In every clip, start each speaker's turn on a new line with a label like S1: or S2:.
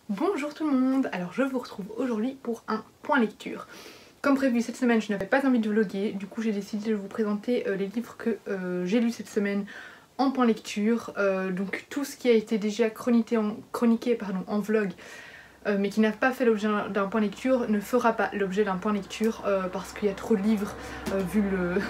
S1: Bonjour tout le monde, alors je vous retrouve aujourd'hui pour un point lecture. Comme prévu cette semaine je n'avais pas envie de vlogger, du coup j'ai décidé de vous présenter les livres que j'ai lus cette semaine en point lecture. Donc tout ce qui a été déjà chroniqué en vlog mais qui n'a pas fait l'objet d'un point lecture ne fera pas l'objet d'un point lecture parce qu'il y a trop de livres vu le...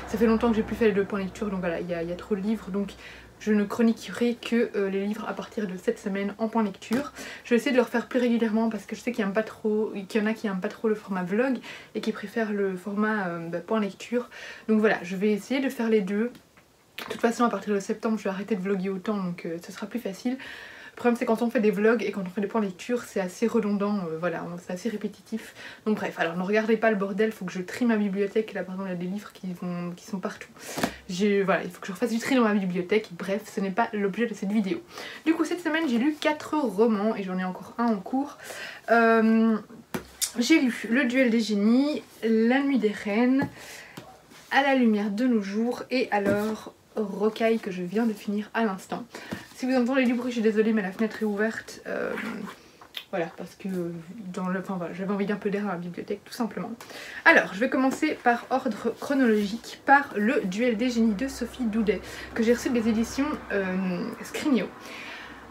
S1: Ça fait longtemps que j'ai plus fait de point lecture donc voilà, il y a trop de livres donc je ne chroniquerai que les livres à partir de cette semaine en point lecture. Je vais essayer de le refaire plus régulièrement parce que je sais qu'il y en a qui n'aiment pas trop le format vlog et qui préfèrent le format point lecture. Donc voilà, je vais essayer de faire les deux. De toute façon à partir de septembre je vais arrêter de vlogger autant donc ce sera plus facile. Le problème c'est quand on fait des vlogs et quand on fait des points lecture c'est assez redondant, voilà, c'est assez répétitif. Donc bref, alors ne regardez pas le bordel, faut que je trie ma bibliothèque. Là par exemple il y a des livres qui sont partout. Voilà, il faut que je refasse du tri dans ma bibliothèque, bref ce n'est pas l'objet de cette vidéo. Du coup cette semaine j'ai lu 4 romans et j'en ai encore un en cours. J'ai lu Le Duel des génies, La nuit des reines, À la lumière de nos jours et alors Rocaille que je viens de finir à l'instant. Si vous entendez du bruit, je suis désolée mais la fenêtre est ouverte. Voilà, parce que voilà, j'avais envie d'un peu d'air dans la bibliothèque tout simplement. Alors, je vais commencer par ordre chronologique par Le Duel des génies de Sophie Doudet, que j'ai reçu des éditions Scrigno.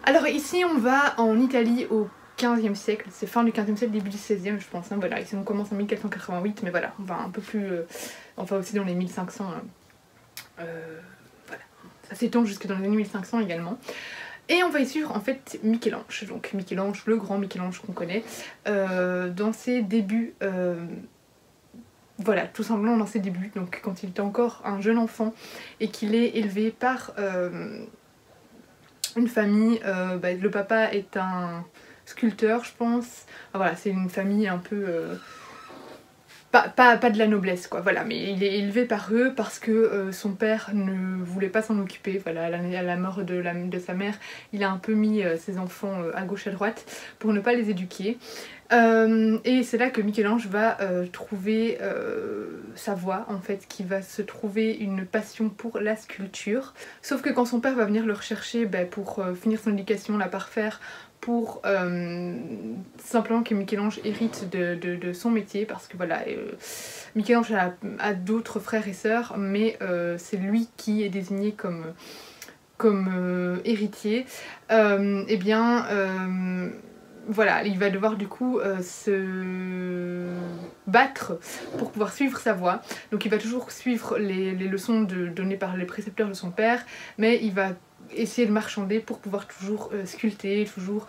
S1: Alors ici on va en Italie au 15e siècle, c'est fin du 15e siècle, début du 16e je pense, hein, voilà, ici on commence en 1488, mais voilà, on va un peu plus, enfin aussi dans les 1500, voilà, ça s'étend jusque dans les années 1500 également. Et on va y suivre en fait Michel-Ange, donc Michel-Ange, le grand Michel-Ange qu'on connaît, dans ses débuts, voilà, tout simplement dans ses débuts, donc quand il était encore un jeune enfant et qu'il est élevé par une famille, le papa est un sculpteur je pense, enfin, voilà, c'est une famille un peu... Pas de la noblesse quoi, voilà, mais il est élevé par eux parce que son père ne voulait pas s'en occuper, voilà, à la mort de sa mère, il a un peu mis ses enfants à gauche à droite pour ne pas les éduquer. Et c'est là que Michel-Ange va trouver sa voie en fait, qui va se trouver une passion pour la sculpture. Sauf que quand son père va venir le rechercher pour finir son éducation, la parfaire, pour simplement que Michel-Ange hérite de son métier, parce que voilà, Michel-Ange a d'autres frères et sœurs, mais c'est lui qui est désigné comme héritier. Et bien voilà, il va devoir du coup se battre pour pouvoir suivre sa voie. Donc il va toujours suivre les leçons données par les précepteurs de son père, mais il va essayer de marchander pour pouvoir toujours sculpter, toujours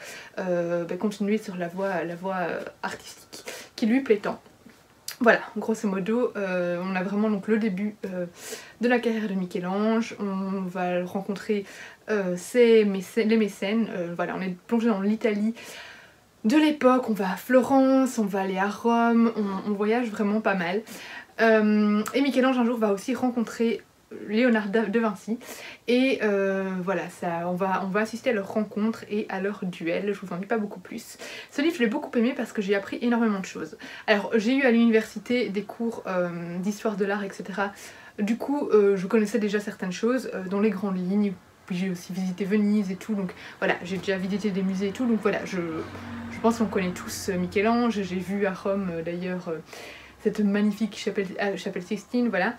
S1: continuer sur la voie artistique qui lui plaît tant. Voilà, grosso modo, on a vraiment donc le début de la carrière de Michel-Ange. On va rencontrer les mécènes, voilà, on est plongé dans l'Italie de l'époque, on va à Florence, on va aller à Rome, on voyage vraiment pas mal. Et Michel-Ange un jour va aussi rencontrer Léonard de Vinci et voilà, on va assister à leur rencontre et à leur duel. Je vous en dis pas beaucoup plus. Ce livre je l'ai beaucoup aimé parce que j'ai appris énormément de choses. Alors j'ai eu à l'université des cours d'histoire de l'art, etc. Du coup je connaissais déjà certaines choses dans les grandes lignes. Puis j'ai aussi visité Venise et tout, donc voilà, j'ai déjà visité des musées et tout, donc voilà, je pense qu'on connaît tous Michel-Ange. J'ai vu à Rome d'ailleurs cette magnifique chapelle Sixtine, voilà.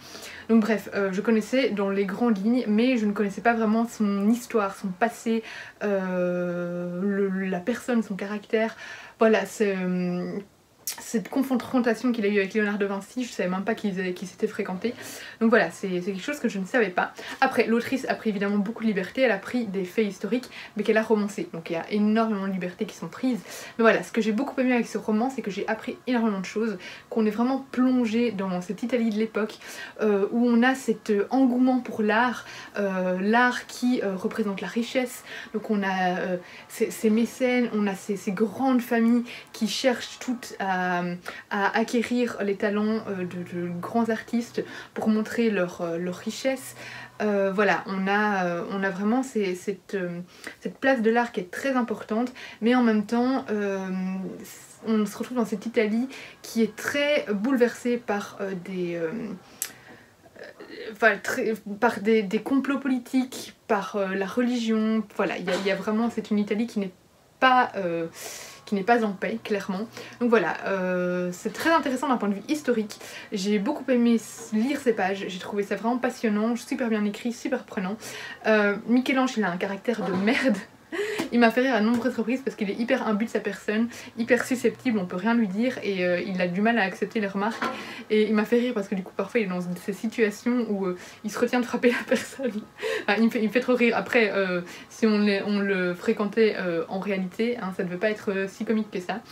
S1: Donc bref, je connaissais dans les grandes lignes, mais je ne connaissais pas vraiment son histoire, son passé, la personne, son caractère. Voilà, cette confrontation qu'il a eu avec Léonard de Vinci, je savais même pas qu'ils s'étaient fréquentés. Donc voilà, c'est quelque chose que je ne savais pas. Après, l'autrice a pris évidemment beaucoup de liberté, elle a pris des faits historiques, mais qu'elle a romancé. Donc il y a énormément de libertés qui sont prises. Mais voilà, ce que j'ai beaucoup aimé avec ce roman, c'est que j'ai appris énormément de choses, qu'on est vraiment plongé dans cette Italie de l'époque, où on a cet engouement pour l'art, l'art qui représente la richesse. Donc on a ces mécènes, on a ces grandes familles qui cherchent toutes à acquérir les talents de grands artistes pour montrer leur richesse. Voilà, on a vraiment cette place de l'art qui est très importante, mais en même temps on se retrouve dans cette Italie qui est très bouleversée par des complots politiques, par la religion. Voilà, il y a vraiment, c'est une Italie qui n'est n'est pas en paix, clairement. Donc voilà, c'est très intéressant d'un point de vue historique. J'ai beaucoup aimé lire ces pages, j'ai trouvé ça vraiment passionnant, super bien écrit, super prenant. Michel-Ange, il a un caractère de merde. Il m'a fait rire à de nombreuses reprises parce qu'il est hyper imbu de sa personne, hyper susceptible, on peut rien lui dire et il a du mal à accepter les remarques. Et il m'a fait rire parce que du coup parfois il est dans ces situations où il se retient de frapper la personne. Enfin, il me fait trop rire. Après, si on le fréquentait en réalité, hein, ça ne devait pas être si comique que ça.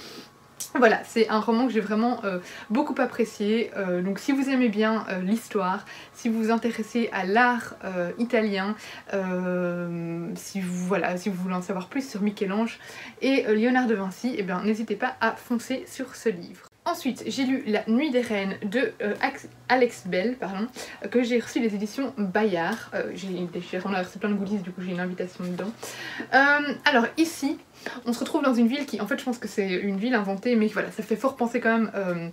S1: Voilà, c'est un roman que j'ai vraiment beaucoup apprécié, donc si vous aimez bien l'histoire, si vous vous intéressez à l'art italien, si vous voulez en savoir plus sur Michel-Ange et Léonard de Vinci, eh bien n'hésitez pas à foncer sur ce livre. Ensuite, j'ai lu La Nuit des Reines de Alex Bell, que j'ai reçu des éditions Bayard. On a reçu plein de goodies, du coup j'ai une invitation dedans. Alors ici, on se retrouve dans une ville qui, en fait je pense que c'est une ville inventée, mais voilà, ça fait fort penser quand même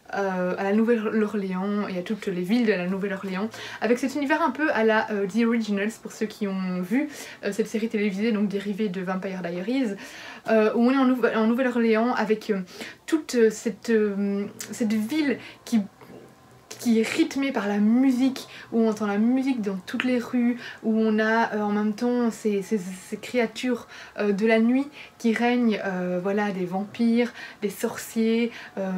S1: à la Nouvelle-Orléans et à toutes les villes de la Nouvelle-Orléans, avec cet univers un peu à la The Originals, pour ceux qui ont vu cette série télévisée, donc dérivée de Vampire Diaries, où on est en Nouvelle-Orléans avec toute cette ville qui est rythmée par la musique, où on entend la musique dans toutes les rues, où on a en même temps ces créatures de la nuit qui règnent, voilà, des vampires, des sorciers,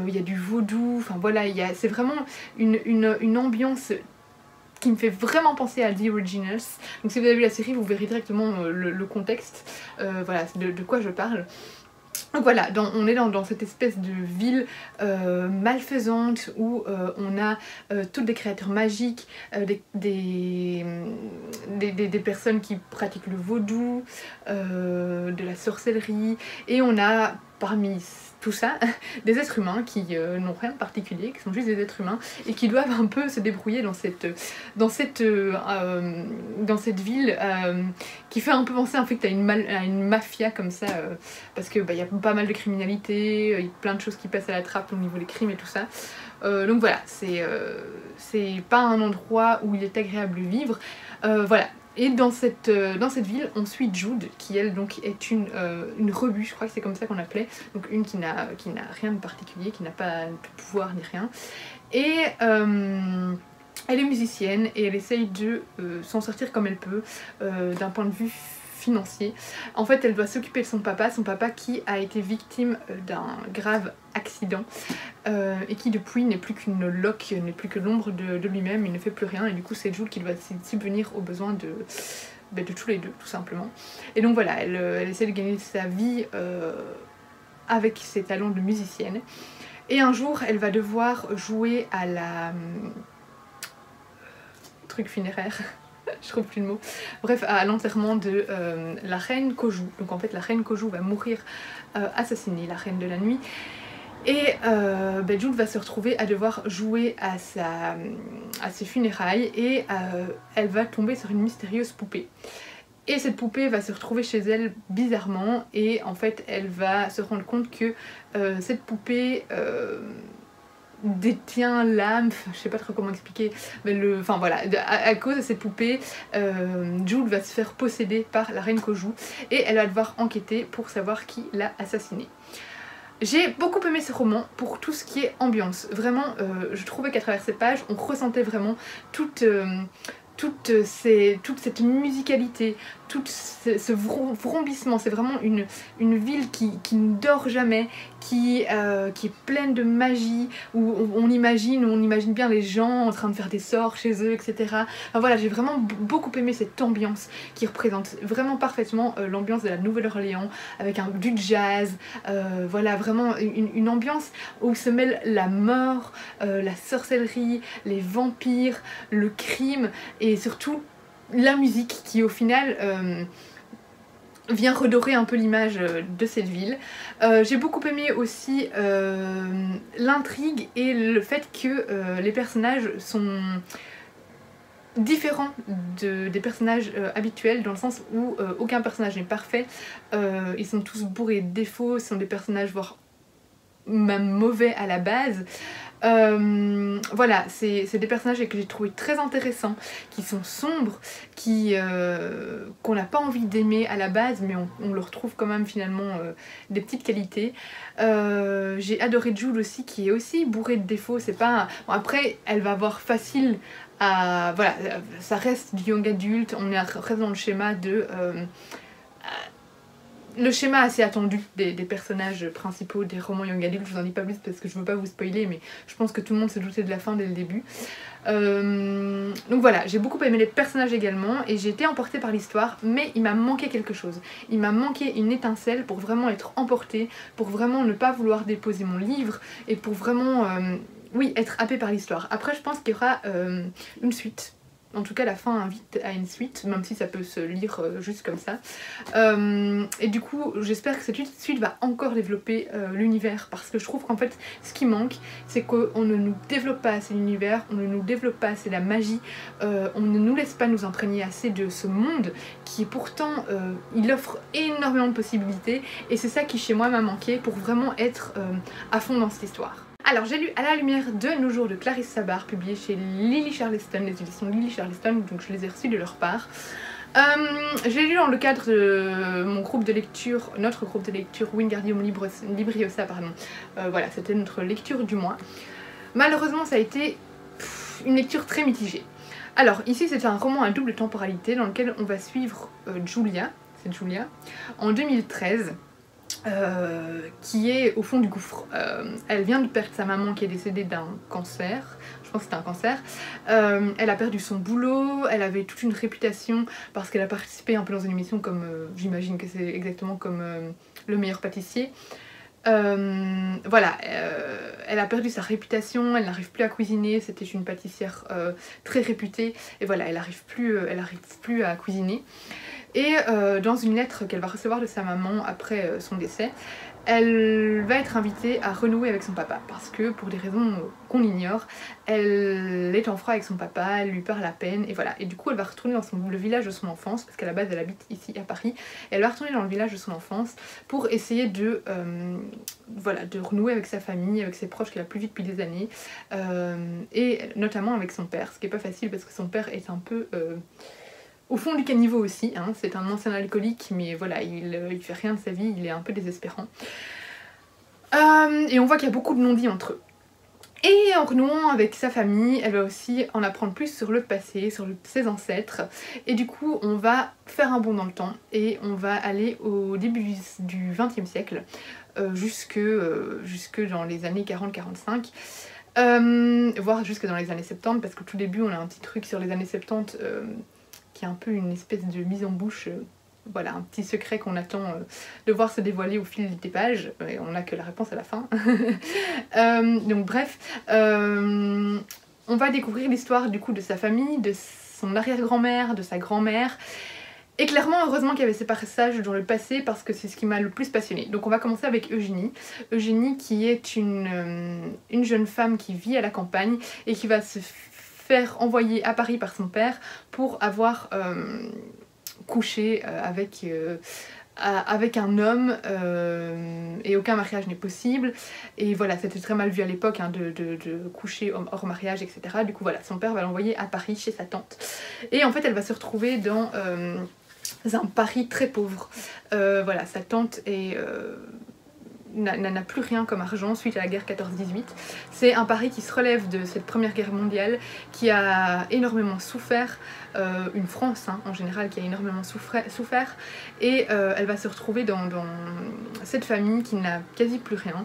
S1: il y a du vaudou, enfin voilà, c'est vraiment une ambiance qui me fait vraiment penser à The Originals. Donc si vous avez vu la série, vous verrez directement le contexte, voilà, de quoi je parle. Donc voilà, on est dans cette espèce de ville malfaisante où on a toutes des créatures magiques, des personnes qui pratiquent le vaudou, de la sorcellerie, et on a parmi tout ça des êtres humains qui n'ont rien de particulier, qui sont juste des êtres humains et qui doivent un peu se débrouiller dans cette ville qui fait un peu penser en fait à une mafia comme ça, parce que y a pas mal de criminalité, il y a plein de choses qui passent à la trappe au niveau des crimes et tout ça. Donc voilà, c'est pas un endroit où il est agréable de vivre. Voilà. Et dans cette ville, on suit Jude, qui elle donc est une rebut, je crois que c'est comme ça qu'on l'appelait, donc une qui n'a rien de particulier, qui n'a pas de pouvoir ni rien. Et elle est musicienne et elle essaye de s'en sortir comme elle peut, d'un point de vue financier. En fait, elle doit s'occuper de son papa qui a été victime d'un grave accident et qui depuis n'est plus qu'une loque, n'est plus que l'ombre de lui-même, il ne fait plus rien, et du coup c'est Jude qui doit subvenir aux besoins de tous les deux, tout simplement. Et donc voilà, elle essaie de gagner sa vie avec ses talents de musicienne, et un jour elle va devoir jouer à la truc funéraire je trouve plus de mots, bref, à l'enterrement de la reine Kojou. Donc en fait la reine Kojou va mourir assassinée, la reine de la nuit, et Jude va se retrouver à devoir jouer à ses funérailles, et elle va tomber sur une mystérieuse poupée. Et cette poupée va se retrouver chez elle bizarrement, et en fait elle va se rendre compte que cette poupée détient l'âme, je sais pas trop comment expliquer, mais enfin voilà, à cause de cette poupée, Jude va se faire posséder par la reine Kojou, et elle va devoir enquêter pour savoir qui l'a assassinée. J'ai beaucoup aimé ce roman pour tout ce qui est ambiance. Vraiment, je trouvais qu'à travers ces pages, on ressentait vraiment toute cette musicalité, tout ce vrombissement. C'est vraiment une ville qui ne dort jamais, qui est pleine de magie, où on imagine bien les gens en train de faire des sorts chez eux, etc. Enfin, voilà, j'ai vraiment beaucoup aimé cette ambiance qui représente vraiment parfaitement l'ambiance de la Nouvelle-Orléans, avec du jazz, voilà, vraiment une ambiance où se mêle la mort, la sorcellerie, les vampires, le crime, et surtout la musique qui au final vient redorer un peu l'image de cette ville. J'ai beaucoup aimé aussi l'intrigue et le fait que les personnages sont différents des personnages habituels, dans le sens où aucun personnage n'est parfait, ils sont tous bourrés de défauts, ce sont des personnages voire même mauvais à la base. Voilà, c'est des personnages que j'ai trouvé très intéressants, qui sont sombres, qu'on n'a pas envie d'aimer à la base, mais on leur trouve quand même finalement des petites qualités. J'ai adoré Jude aussi, qui est aussi bourrée de défauts. C'est pas bon, après, elle va avoir facile à... Voilà, ça reste du young adulte, on reste dans le schéma de... le schéma assez attendu des personnages principaux des romans young adult. Je vous en dis pas plus parce que je veux pas vous spoiler, mais je pense que tout le monde se doutait de la fin dès le début. Donc voilà, j'ai beaucoup aimé les personnages également et j'ai été emportée par l'histoire, mais il m'a manqué quelque chose. Il m'a manqué une étincelle pour vraiment être emportée, pour vraiment ne pas vouloir déposer mon livre et pour vraiment, oui, être happée par l'histoire. Après, je pense qu'il y aura une suite. En tout cas, la fin invite à une suite, même si ça peut se lire juste comme ça. Et du coup, j'espère que cette suite va encore développer l'univers, parce que je trouve qu'en fait, ce qui manque, c'est qu'on ne nous développe pas assez l'univers, on ne nous développe pas assez la magie, on ne nous laisse pas nous imprégner assez de ce monde qui pourtant, il offre énormément de possibilités, et c'est ça qui chez moi m'a manqué pour vraiment être à fond dans cette histoire. Alors j'ai lu À la lumière de nos jours de Clarisse Sabart, publié chez Lily Charleston, les éditions Lily Charleston, donc je les ai reçus de leur part. J'ai lu dans le cadre de mon groupe de lecture, notre groupe de lecture Wingardium Libriosa, pardon. Voilà, c'était notre lecture du mois. Malheureusement ça a été une lecture très mitigée. Alors ici c'est un roman à double temporalité dans lequel on va suivre Julia, c'est Julia, en 2013. Qui est au fond du gouffre. Elle vient de perdre sa maman qui est décédée d'un cancer, je pense que c'était un cancer. Elle a perdu son boulot, elle avait toute une réputation parce qu'elle a participé un peu dans une émission comme, j'imagine que c'est exactement comme Le meilleur pâtissier. Voilà, elle a perdu sa réputation, elle n'arrive plus à cuisiner, c'était une pâtissière très réputée, et voilà, elle n'arrive plus à cuisiner. Et dans une lettre qu'elle va recevoir de sa maman après son décès, elle va être invitée à renouer avec son papa, parce que pour des raisons qu'on ignore, elle est en froid avec son papa, elle lui parle à peine, et voilà. Et du coup elle va retourner dans le village de son enfance, parce qu'à la base elle habite ici à Paris, et elle va retourner dans le village de son enfance pour essayer de, voilà, de renouer avec sa famille, avec ses proches qu'elle a plus vu depuis des années, et notamment avec son père, ce qui est pas facile parce que son père est un peu... au fond du caniveau aussi, hein. C'est un ancien alcoolique, mais voilà, il fait rien de sa vie, il est un peu désespérant. Et on voit qu'il y a beaucoup de non-dits entre eux. Et en renouant avec sa famille, elle va aussi en apprendre plus sur le passé, sur ses ancêtres. Et du coup, on va faire un bond dans le temps et on va aller au début du XXe siècle, jusque dans les années 40-45. Voire jusque dans les années 70, parce qu'au tout début, on a un petit truc sur les années 70... qui est un peu une espèce de mise en bouche, voilà, un petit secret qu'on attend de voir se dévoiler au fil des pages, et on n'a que la réponse à la fin. Donc bref, on va découvrir l'histoire du coup de sa famille, de son arrière-grand-mère, de sa grand-mère, et clairement, heureusement qu'il y avait ces passages dans le passé parce que c'est ce qui m'a le plus passionnée. Donc on va commencer avec Eugénie. Eugénie qui est une jeune femme qui vit à la campagne et qui va se faire envoyer à Paris par son père pour avoir couché avec un homme et aucun mariage n'est possible. Et voilà, c'était très mal vu à l'époque hein, de coucher hors mariage, etc. Du coup voilà, son père va l'envoyer à Paris chez sa tante. Et en fait elle va se retrouver dans un Paris très pauvre. Voilà, sa tante est... n'a plus rien comme argent suite à la guerre 14-18. C'est un Paris qui se relève de cette première guerre mondiale, qui a énormément souffert, une France hein, en général qui a énormément souffert, et elle va se retrouver dans cette famille qui n'a quasi plus rien.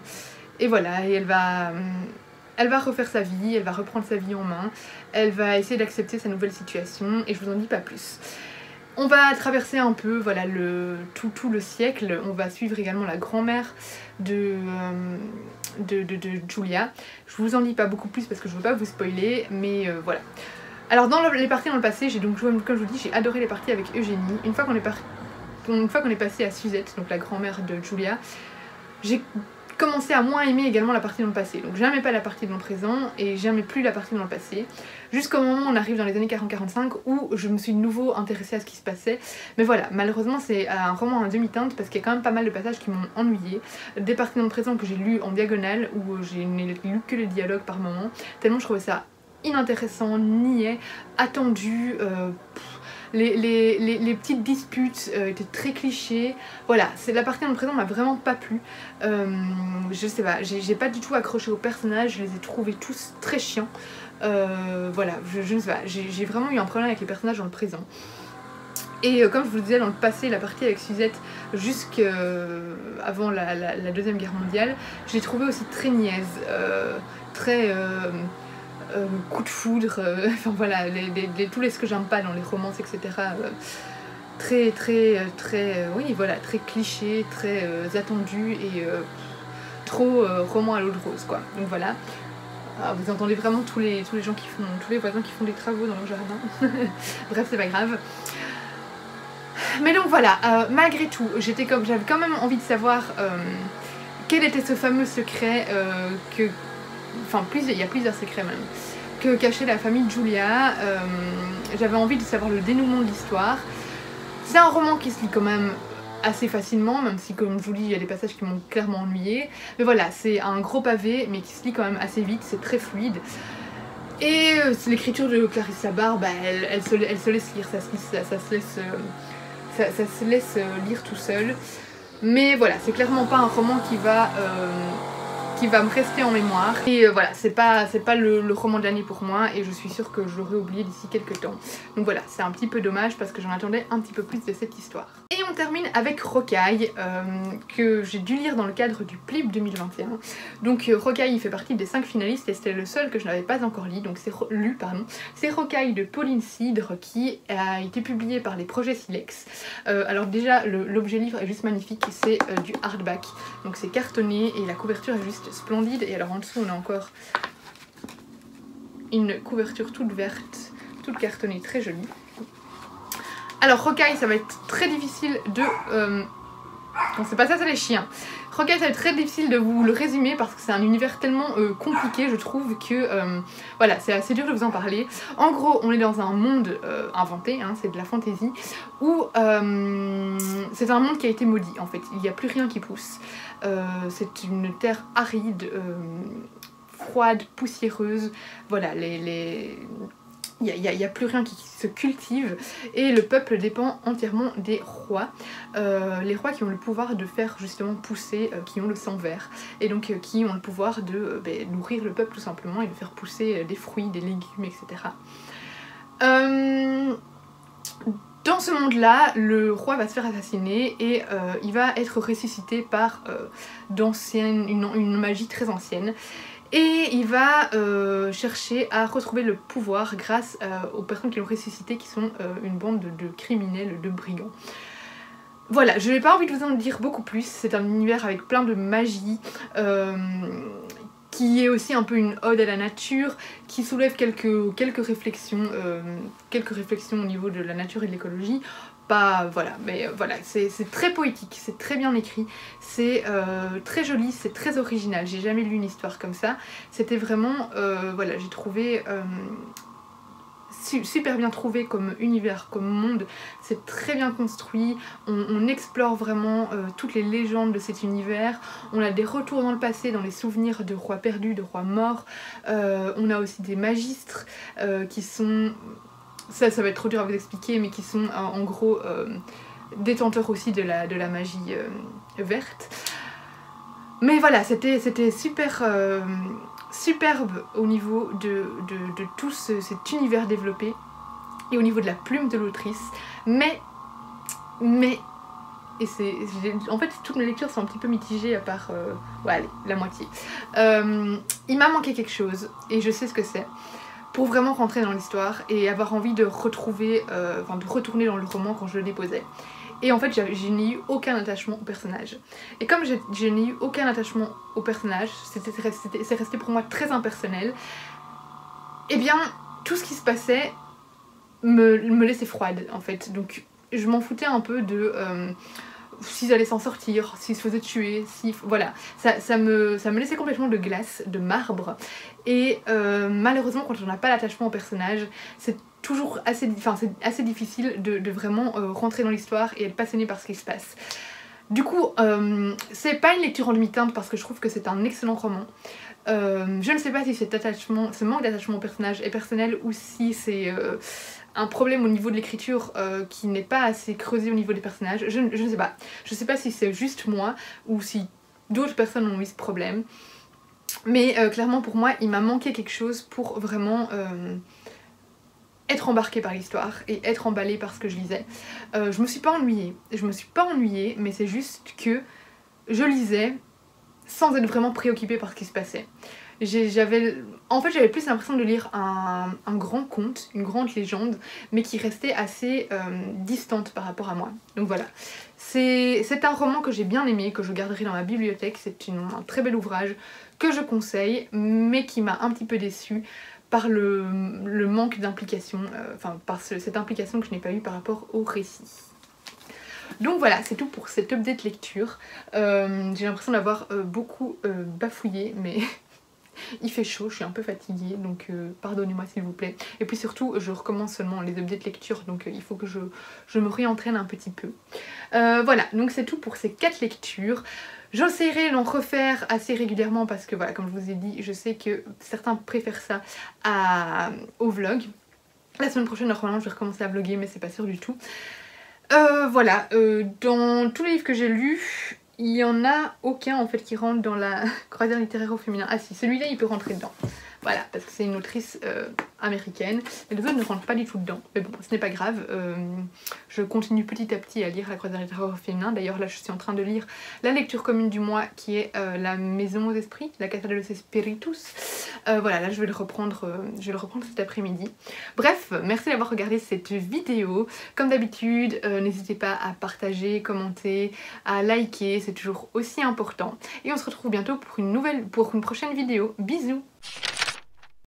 S1: Et voilà, et elle va refaire sa vie, elle va reprendre sa vie en main, elle va essayer d'accepter sa nouvelle situation, et je vous en dis pas plus. On va traverser un peu voilà, tout le siècle, on va suivre également la grand-mère de Julia. Je vous en dis pas beaucoup plus parce que je veux pas vous spoiler, mais voilà. Alors dans les parties dans le passé, j'ai donc, comme je vous dis, j'ai adoré les parties avec Eugénie. Une fois qu'on est passé à Suzette, donc la grand-mère de Julia, j'ai commencé à moins aimer également la partie dans le passé. Donc j'aimais pas la partie dans le présent et j'aimais plus la partie dans le passé. Jusqu'au moment où on arrive dans les années 40-45 où je me suis de nouveau intéressée à ce qui se passait. Mais voilà, malheureusement c'est un roman en demi-teinte parce qu'il y a quand même pas mal de passages qui m'ont ennuyée. Des parties dans le présent que j'ai lues en diagonale où j'ai lu que les dialogues par moment. Tellement je trouvais ça inintéressant, niais, attendu. Les petites disputes étaient très clichés. Voilà, la partie dans le présent m'a vraiment pas plu. Je sais pas, j'ai pas du tout accroché aux personnages, je les ai trouvés tous très chiants. Voilà, je ne sais pas, j'ai vraiment eu un problème avec les personnages dans le présent. Et comme je vous le disais, dans le passé, la partie avec Suzette jusqu'avant la Deuxième Guerre mondiale, je l'ai trouvée aussi très niaise, très... coup de foudre, enfin voilà, tous ce que j'aime pas dans les romances, etc. Oui, voilà, très cliché, très attendu et trop roman à l'eau de rose, quoi. Donc voilà. Ah, vous entendez vraiment tous les gens qui font, tous les voisins qui font des travaux dans leur jardin. Bref, c'est pas grave. Mais donc voilà, malgré tout, j'avais quand même envie de savoir quel était ce fameux secret enfin, il y a plusieurs secrets même, que cachait la famille de Julia. J'avais envie de savoir le dénouement de l'histoire. C'est un roman qui se lit quand même assez facilement, même si comme je vous dis, il y a des passages qui m'ont clairement ennuyée. Mais voilà, c'est un gros pavé, mais qui se lit quand même assez vite, c'est très fluide. Et l'écriture de Clarissa Barr, bah, elle se laisse lire, ça se laisse lire tout seul. Mais voilà, c'est clairement pas un roman qui va me rester en mémoire. Et voilà, c'est pas le roman de l'année pour moi et je suis sûre que je l'aurai oublié d'ici quelques temps. Donc voilà, c'est un petit peu dommage parce que j'en attendais un petit peu plus de cette histoire. Et on termine avec Rocaille, que j'ai dû lire dans le cadre du PLIB 2021. Donc Rocaille, il fait partie des 5 finalistes et c'était le seul que je n'avais pas encore lu, donc c'est Rocaille de Pauline Cidre qui a été publié par les projets Silex. Alors déjà, l'objet livre est juste magnifique, c'est du hardback, donc c'est cartonné et la couverture est juste splendide. Et alors en dessous on a encore une couverture toute verte, toute cartonnée, très jolie. Alors Rocaille, ça va être très difficile de... Non, c'est pas ça, c'est les chiens. Rocaille, ça va être très difficile de vous le résumer parce que c'est un univers tellement compliqué, je trouve, que voilà, c'est assez dur de vous en parler. En gros, on est dans un monde inventé, hein, c'est de la fantaisie, où c'est un monde qui a été maudit en fait. Il n'y a plus rien qui pousse. C'est une terre aride, froide, poussiéreuse. Voilà, il n'y a plus rien qui se cultive et le peuple dépend entièrement des rois. Les rois qui ont le pouvoir de faire justement pousser, qui ont le sang vert et donc qui ont le pouvoir de nourrir le peuple tout simplement et de faire pousser des fruits, des légumes, etc. Dans ce monde-là, le roi va se faire assassiner et il va être ressuscité par une magie très ancienne. Et il va chercher à retrouver le pouvoir grâce aux personnes qui l'ont ressuscité, qui sont une bande de criminels, de brigands. Voilà, je n'ai pas envie de vous en dire beaucoup plus, c'est un univers avec plein de magie, qui est aussi un peu une ode à la nature, qui soulève quelques réflexions au niveau de la nature et de l'écologie. Pas, voilà, mais voilà, c'est très poétique, c'est très bien écrit, c'est très joli, c'est très original. J'ai jamais lu une histoire comme ça. C'était vraiment, voilà, j'ai trouvé super bien trouvé comme univers, comme monde. C'est très bien construit, on explore vraiment toutes les légendes de cet univers. On a des retours dans le passé, dans les souvenirs de rois perdus, de rois morts. On a aussi des magistres qui sont... Ça va être trop dur à vous expliquer, mais qui sont en gros détenteurs aussi de la magie verte. Mais voilà, c'était super superbe au niveau de tout cet univers développé et au niveau de la plume de l'autrice. Mais et en fait toutes mes lectures sont un petit peu mitigées à part ouais, allez, la moitié. Il m'a manqué quelque chose et je sais ce que c'est. Pour vraiment rentrer dans l'histoire et avoir envie de retrouver, enfin de retourner dans le roman quand je le déposais. Et en fait, je n'ai eu aucun attachement au personnage. Et comme je n'ai eu aucun attachement au personnage, c'est resté pour moi très impersonnel, et bien, tout ce qui se passait me laissait froide, en fait. Donc, je m'en foutais un peu de... s'ils allaient s'en sortir, s'ils se faisaient tuer, voilà, ça me laissait complètement de glace, de marbre. Et malheureusement, quand on n'a pas l'attachement au personnage, c'est toujours assez difficile de vraiment rentrer dans l'histoire et être passionné par ce qui se passe. Du coup, c'est pas une lecture en demi-teinte parce que je trouve que c'est un excellent roman. Je ne sais pas si ce manque d'attachement au personnage est personnel ou si c'est un problème au niveau de l'écriture qui n'est pas assez creusé au niveau des personnages. Je ne sais pas. Je ne sais pas si c'est juste moi ou si d'autres personnes ont eu ce problème. Mais clairement pour moi, il m'a manqué quelque chose pour vraiment être embarquée par l'histoire et être emballée par ce que je lisais. Je me suis pas ennuyée, mais c'est juste que je lisais sans être vraiment préoccupée par ce qui se passait. En fait j'avais plus l'impression de lire un grand conte, une grande légende, mais qui restait assez distante par rapport à moi. Donc voilà, c'est un roman que j'ai bien aimé, que je garderai dans ma bibliothèque. C'est un très bel ouvrage que je conseille, mais qui m'a un petit peu déçue par le manque d'implication, par cette implication que je n'ai pas eue par rapport au récit. Donc voilà, c'est tout pour cette update lecture. J'ai l'impression d'avoir beaucoup bafouillé, mais il fait chaud, je suis un peu fatiguée, donc pardonnez-moi s'il vous plaît. Et puis surtout, je recommence seulement les updates lecture, donc il faut que je me réentraîne un petit peu. Voilà, donc c'est tout pour ces 4 lectures. J'essaierai d'en refaire assez régulièrement parce que voilà, comme je vous ai dit, je sais que certains préfèrent ça au vlog. La semaine prochaine, normalement, je vais recommencer à vlogger, mais c'est pas sûr du tout. Voilà, dans tous les livres que j'ai lus, il n'y en a aucun en fait qui rentre dans la croisière littéraire au féminin. Ah si, celui-là il peut rentrer dedans. Voilà, parce que c'est une autrice américaine. Et les autres ne rentrent pas du tout dedans. Mais bon, ce n'est pas grave. Je continue petit à petit à lire la croisière littéraire au féminin. D'ailleurs là je suis en train de lire la lecture commune du mois qui est La Maison aux Esprits, La Casa de los Espíritus. Voilà, là je vais le reprendre cet après-midi. Bref, merci d'avoir regardé cette vidéo. Comme d'habitude, n'hésitez pas à partager, commenter, à liker, c'est toujours aussi important. Et on se retrouve bientôt pour une prochaine vidéo. Bisous!